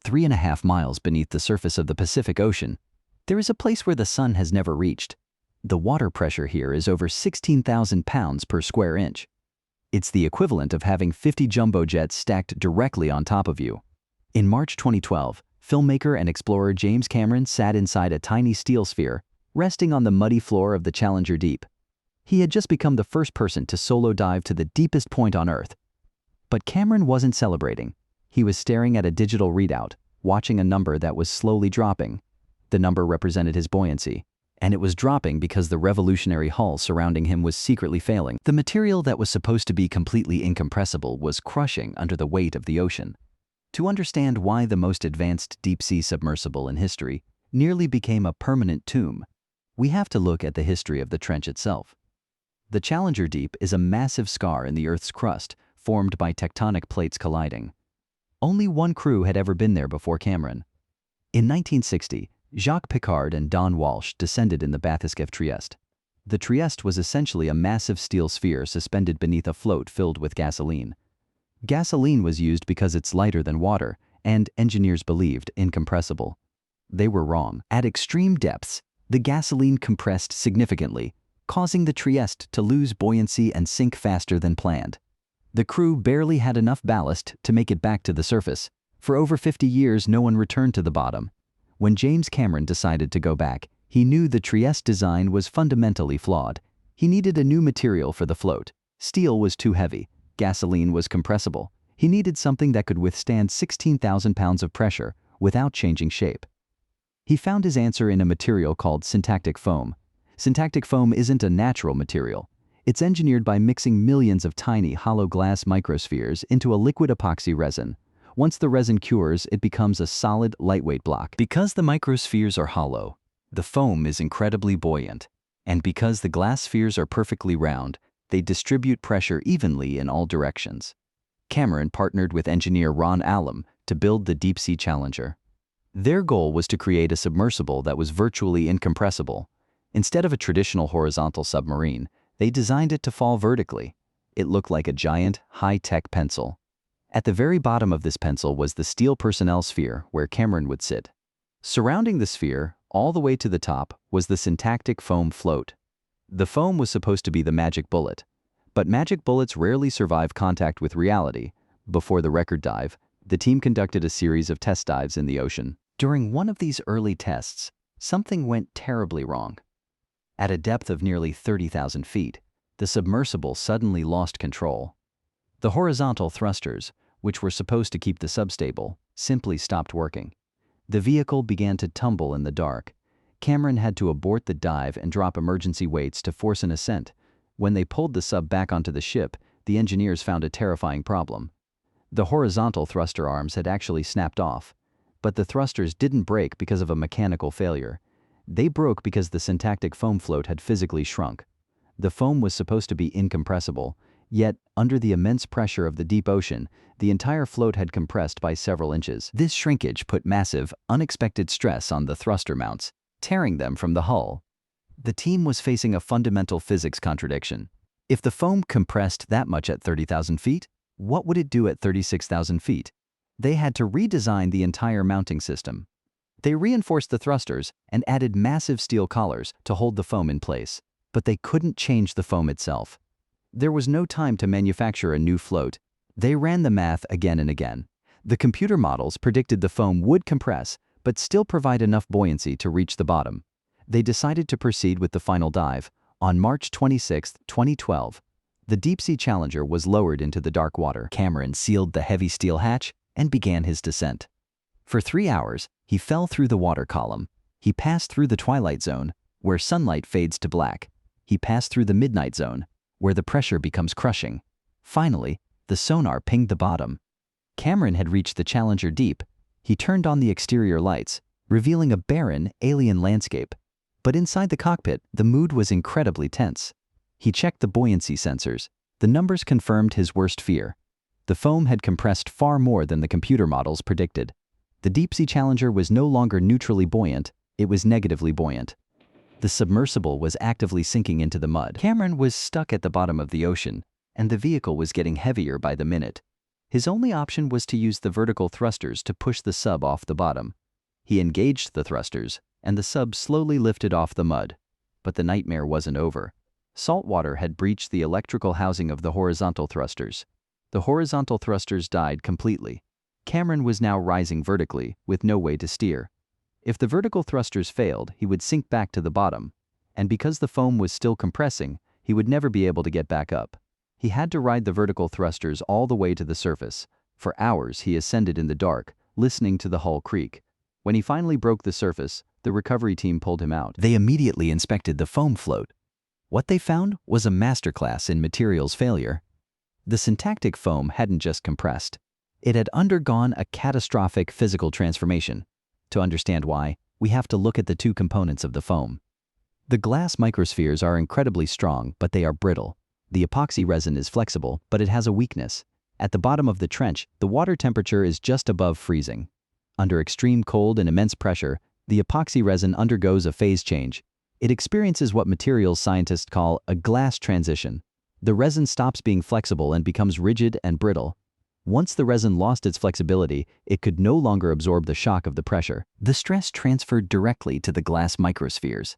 3.5 miles beneath the surface of the Pacific Ocean, there is a place where the sun has never reached. The water pressure here is over 16,000 pounds per square inch. It's the equivalent of having 50 jumbo jets stacked directly on top of you. In March 2012, filmmaker and explorer James Cameron sat inside a tiny steel sphere, resting on the muddy floor of the Challenger Deep. He had just become the first person to solo dive to the deepest point on Earth. But Cameron wasn't celebrating. He was staring at a digital readout, watching a number that was slowly dropping. The number represented his buoyancy, and it was dropping because the revolutionary hull surrounding him was secretly failing. The material that was supposed to be completely incompressible was crushing under the weight of the ocean. To understand why the most advanced deep-sea submersible in history nearly became a permanent tomb, we have to look at the history of the trench itself. The Challenger Deep is a massive scar in the Earth's crust formed by tectonic plates colliding. Only one crew had ever been there before Cameron. In 1960, Jacques Piccard and Don Walsh descended in the Bathyscaphe Trieste. The Trieste was essentially a massive steel sphere suspended beneath a float filled with gasoline. Gasoline was used because it's lighter than water and, engineers believed, incompressible. They were wrong. At extreme depths, the gasoline compressed significantly, causing the Trieste to lose buoyancy and sink faster than planned. The crew barely had enough ballast to make it back to the surface. For over 50 years, no one returned to the bottom. When James Cameron decided to go back, he knew the Trieste design was fundamentally flawed. He needed a new material for the float. Steel was too heavy. Gasoline was compressible. He needed something that could withstand 16,000 pounds of pressure without changing shape. He found his answer in a material called syntactic foam. Syntactic foam isn't a natural material. It's engineered by mixing millions of tiny hollow glass microspheres into a liquid epoxy resin. Once the resin cures, it becomes a solid, lightweight block. Because the microspheres are hollow, the foam is incredibly buoyant. And because the glass spheres are perfectly round, they distribute pressure evenly in all directions. Cameron partnered with engineer Ron Allum to build the Deepsea Challenger. Their goal was to create a submersible that was virtually incompressible. Instead of a traditional horizontal submarine, they designed it to fall vertically. It looked like a giant, high-tech pencil. At the very bottom of this pencil was the steel personnel sphere where Cameron would sit. Surrounding the sphere, all the way to the top, was the syntactic foam float. The foam was supposed to be the magic bullet. But magic bullets rarely survive contact with reality. Before the record dive, the team conducted a series of test dives in the ocean. During one of these early tests, something went terribly wrong. At a depth of nearly 30,000 feet, the submersible suddenly lost control. The horizontal thrusters, which were supposed to keep the sub stable, simply stopped working. The vehicle began to tumble in the dark. Cameron had to abort the dive and drop emergency weights to force an ascent. When they pulled the sub back onto the ship, the engineers found a terrifying problem. The horizontal thruster arms had actually snapped off, but the thrusters didn't break because of a mechanical failure. They broke because the syntactic foam float had physically shrunk. The foam was supposed to be incompressible, yet, under the immense pressure of the deep ocean, the entire float had compressed by several inches. This shrinkage put massive, unexpected stress on the thruster mounts, tearing them from the hull. The team was facing a fundamental physics contradiction. If the foam compressed that much at 30,000 feet, what would it do at 36,000 feet? They had to redesign the entire mounting system. They reinforced the thrusters and added massive steel collars to hold the foam in place, but they couldn't change the foam itself. There was no time to manufacture a new float. They ran the math again and again. The computer models predicted the foam would compress, but still provide enough buoyancy to reach the bottom. They decided to proceed with the final dive. On March 26, 2012, the Deepsea Challenger was lowered into the dark water. Cameron sealed the heavy steel hatch and began his descent. For 3 hours, he fell through the water column. He passed through the twilight zone, where sunlight fades to black. He passed through the midnight zone, where the pressure becomes crushing. Finally, the sonar pinged the bottom. Cameron had reached the Challenger Deep. He turned on the exterior lights, revealing a barren, alien landscape. But inside the cockpit, the mood was incredibly tense. He checked the buoyancy sensors. The numbers confirmed his worst fear. The foam had compressed far more than the computer models predicted. The Deepsea Challenger was no longer neutrally buoyant, it was negatively buoyant. The submersible was actively sinking into the mud. Cameron was stuck at the bottom of the ocean, and the vehicle was getting heavier by the minute. His only option was to use the vertical thrusters to push the sub off the bottom. He engaged the thrusters, and the sub slowly lifted off the mud. But the nightmare wasn't over. Salt water had breached the electrical housing of the horizontal thrusters. The horizontal thrusters died completely. Cameron was now rising vertically, with no way to steer. If the vertical thrusters failed, he would sink back to the bottom. And because the foam was still compressing, he would never be able to get back up. He had to ride the vertical thrusters all the way to the surface. For hours he ascended in the dark, listening to the hull creak. When he finally broke the surface, the recovery team pulled him out. They immediately inspected the foam float. What they found was a masterclass in materials failure. The syntactic foam hadn't just compressed. It had undergone a catastrophic physical transformation. To understand why, we have to look at the two components of the foam. The glass microspheres are incredibly strong, but they are brittle. The epoxy resin is flexible, but it has a weakness. At the bottom of the trench, the water temperature is just above freezing. Under extreme cold and immense pressure, the epoxy resin undergoes a phase change. It experiences what materials scientists call a glass transition. The resin stops being flexible and becomes rigid and brittle. Once the resin lost its flexibility, it could no longer absorb the shock of the pressure. The stress transferred directly to the glass microspheres,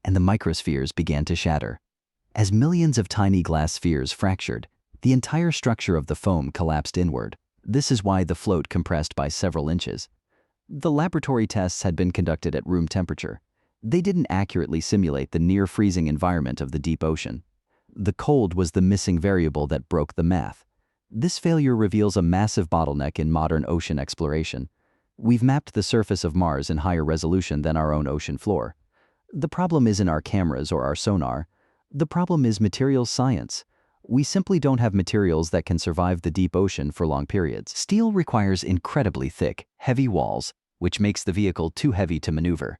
and the microspheres began to shatter. As millions of tiny glass spheres fractured, the entire structure of the foam collapsed inward. This is why the float compressed by several inches. The laboratory tests had been conducted at room temperature. They didn't accurately simulate the near-freezing environment of the deep ocean. The cold was the missing variable that broke the math. This failure reveals a massive bottleneck in modern ocean exploration. We've mapped the surface of Mars in higher resolution than our own ocean floor. The problem isn't our cameras or our sonar. The problem is materials science. We simply don't have materials that can survive the deep ocean for long periods. Steel requires incredibly thick, heavy walls, which makes the vehicle too heavy to maneuver.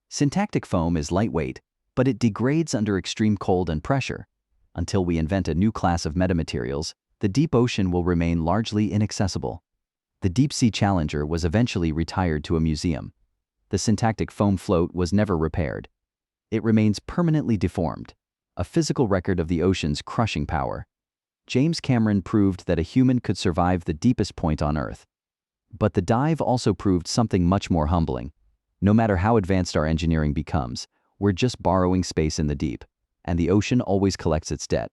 Syntactic foam is lightweight, but it degrades under extreme cold and pressure. Until we invent a new class of metamaterials, the deep ocean will remain largely inaccessible. The Deepsea Challenger was eventually retired to a museum. The syntactic foam float was never repaired. It remains permanently deformed, a physical record of the ocean's crushing power. James Cameron proved that a human could survive the deepest point on Earth. But the dive also proved something much more humbling. No matter how advanced our engineering becomes, we're just borrowing space in the deep, and the ocean always collects its debt.